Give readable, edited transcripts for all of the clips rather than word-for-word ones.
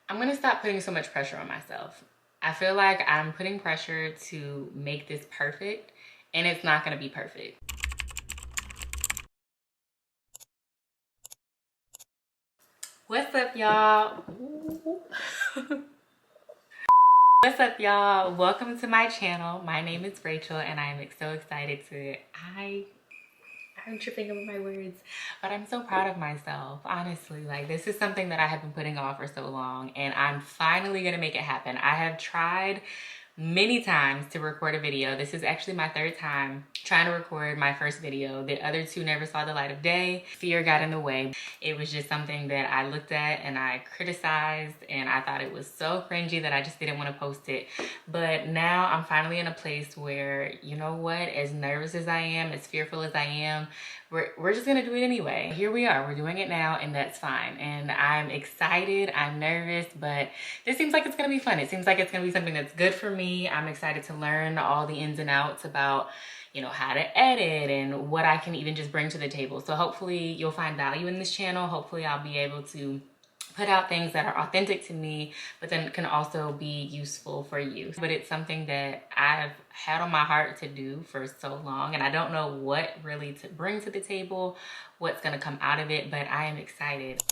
I'm gonna stop putting so much pressure on myself. I feel like I'm putting pressure to make this perfect, and it's not gonna be perfect. What's up, y'all? What's up, y'all? Welcome to my channel. My name is Rachel, and I'm so excited to. I'm tripping over my words, but I'm so proud of myself. Honestly, like this is something that I have been putting off for so long, and I'm finally gonna make it happen. I have tried many times to record a video. This is actually my third time trying to record my first video. The other two never saw the light of day. Fear got in the way. It was just something that I looked at and I criticized, and I thought it was so cringy that I just didn't want to post it. But now I'm finally in a place where, you know what, as nervous as I am, as fearful as I am, we're just gonna do it anyway. Here we are, we're doing it now, and that's fine. And I'm excited, I'm nervous, but this seems like it's gonna be fun. It seems like it's gonna be something that's good for me. I'm excited to learn all the ins and outs about, you know, how to edit and what I can even just bring to the table. So hopefully you'll find value in this channel. Hopefully I'll be able to put out things that are authentic to me, but then can also be useful for you. But it's something that I've had on my heart to do for so long, and I don't know what really to bring to the table, what's gonna come out of it, but I am excited.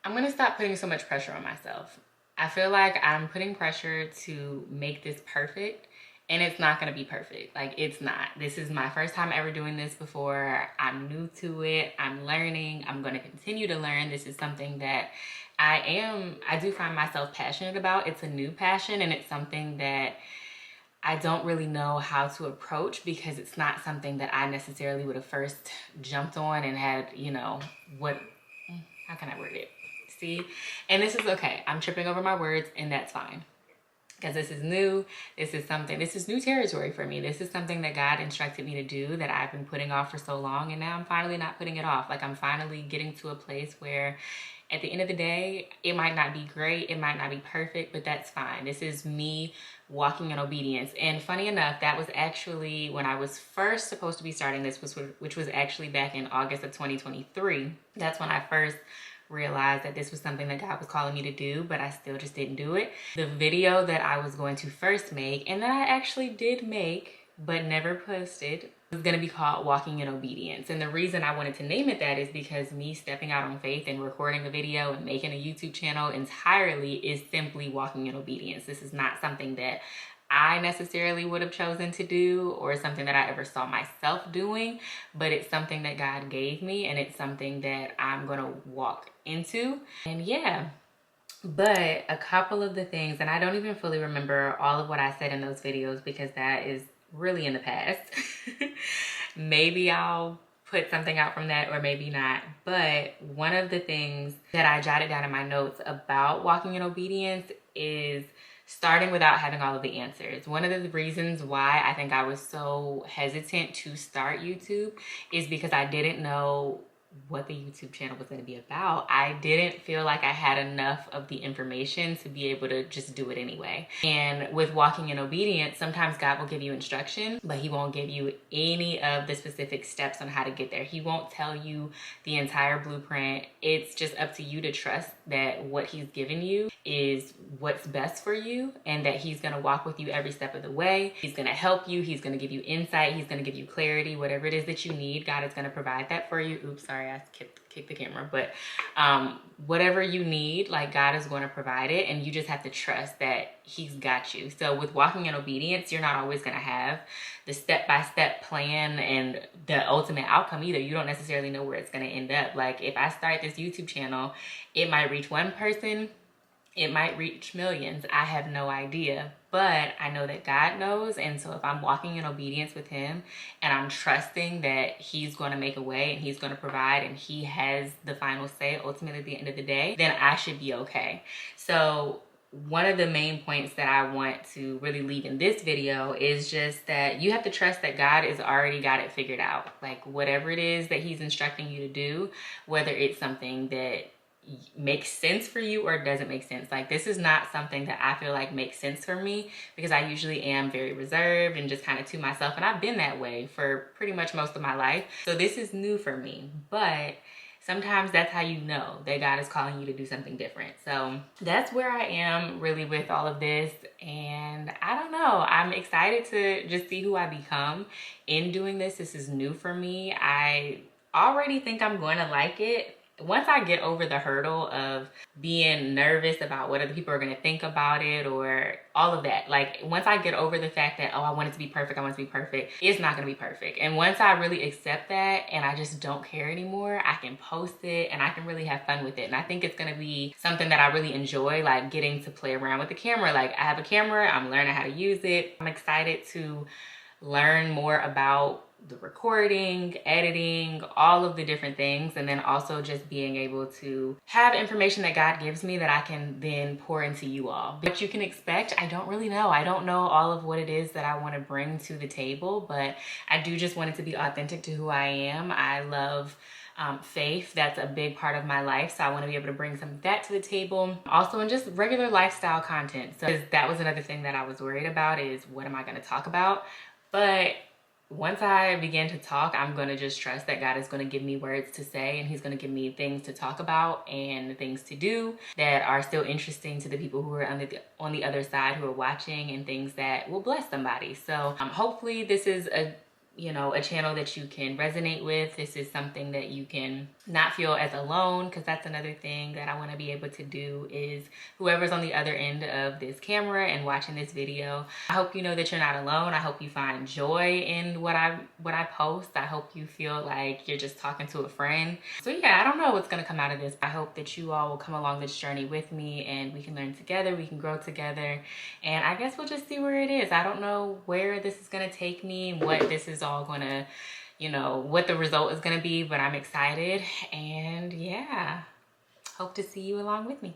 I'm gonna stop putting so much pressure on myself. I feel like I'm putting pressure to make this perfect, and it's not gonna be perfect. Like, it's not. This is my first time ever doing this before. I'm new to it. I'm learning. I'm gonna continue to learn. This is something that I do find myself passionate about. It's a new passion, and it's something that I don't really know how to approach because it's not something that I necessarily would have first jumped on and had, you know, how can I word it? See? And this is okay. I'm tripping over my words, and that's fine. Because this is new. This is new territory for me. This is something that God instructed me to do that I've been putting off for so long, and now I'm finally not putting it off. Like, I'm finally getting to a place where at the end of the day, it might not be great, it might not be perfect, but that's fine. This is me walking in obedience. And funny enough, that was actually when I was first supposed to be starting this, which was actually back in August of 2023. That's when I first realized that this was something that God was calling me to do, but I still just didn't do it. The video that I was going to first make, and that I actually did make but never posted, was going to be called Walking in Obedience. And the reason I wanted to name it that is because me stepping out on faith and recording a video and making a YouTube channel entirely is simply walking in obedience. This is not something that I necessarily would have chosen to do or something that I ever saw myself doing, but it's something that God gave me, and it's something that I'm going to walk into. And yeah, but a couple of the things, and I don't even fully remember all of what I said in those videos because that is really in the past. Maybe I'll put something out from that or maybe not. But one of the things that I jotted down in my notes about walking in obedience is starting without having all of the answers. One of the reasons why I think I was so hesitant to start YouTube is because I didn't know what the YouTube channel was going to be about. I didn't feel like I had enough of the information to be able to just do it anyway. And with walking in obedience, sometimes God will give you instruction, but he won't give you any of the specific steps on how to get there. He won't tell you the entire blueprint. It's just up to you to trust that what he's given you is what's best for you, and that he's going to walk with you every step of the way. He's going to help you. He's going to give you insight. He's going to give you clarity. Whatever it is that you need, God is going to provide that for you. Oops, sorry, I kicked the camera. But whatever you need, like, God is going to provide it, and you just have to trust that he's got you. So with walking in obedience, you're not always going to have the step-by-step plan and the ultimate outcome either. You don't necessarily know where it's going to end up. Like, if I start this YouTube channel, it might reach one person, it might reach millions. I have no idea, but I know that God knows. And so if I'm walking in obedience with him and I'm trusting that he's going to make a way and he's going to provide and he has the final say ultimately at the end of the day, then I should be okay. So one of the main points that I want to really leave in this video is just that you have to trust that God has already got it figured out. Like, whatever it is that he's instructing you to do, whether it's something that makes sense for you or doesn't make sense. Like, this is not something that I feel like makes sense for me because I usually am very reserved and just kind of to myself, and I've been that way for pretty much most of my life. So this is new for me, but sometimes that's how you know that God is calling you to do something different. So that's where I am really with all of this. And I don't know, I'm excited to just see who I become in doing this. This is new for me. I already think I'm going to like it. Once I get over the hurdle of being nervous about what other people are going to think about it or all of that, like once I get over the fact that, oh, I want it to be perfect, I want it to be perfect, it's not going to be perfect. And once I really accept that and I just don't care anymore, I can post it and I can really have fun with it. And I think it's going to be something that I really enjoy, like getting to play around with the camera. Like I have a camera, I'm learning how to use it. I'm excited to learn more about the recording, editing, all of the different things, and then also just being able to have information that God gives me that I can then pour into you all. What you can expect, I don't really know. I don't know all of what it is that I want to bring to the table, but I do just want it to be authentic to who I am. I love faith. That's a big part of my life, so I want to be able to bring some of that to the table. Also, in just regular lifestyle content. So that was another thing that I was worried about, is what am I going to talk about? But once I begin to talk, I'm going to just trust that God is going to give me words to say, and he's going to give me things to talk about and things to do that are still interesting to the people who are on the other side who are watching, and things that will bless somebody. So hopefully this is a channel that you can resonate with. This is something that you can not feel as alone, because that's another thing that I want to be able to do, is whoever's on the other end of this camera and watching this video, I hope you know that you're not alone. I hope you find joy in what I post. I hope you feel like you're just talking to a friend. So yeah, I don't know what's going to come out of this. I hope that you all will come along this journey with me, and we can learn together, we can grow together, and I guess we'll just see where it is. I don't know where this is going to take me, what this is all going to, what the result is going to be, but I'm excited. And yeah, hope to see you along with me.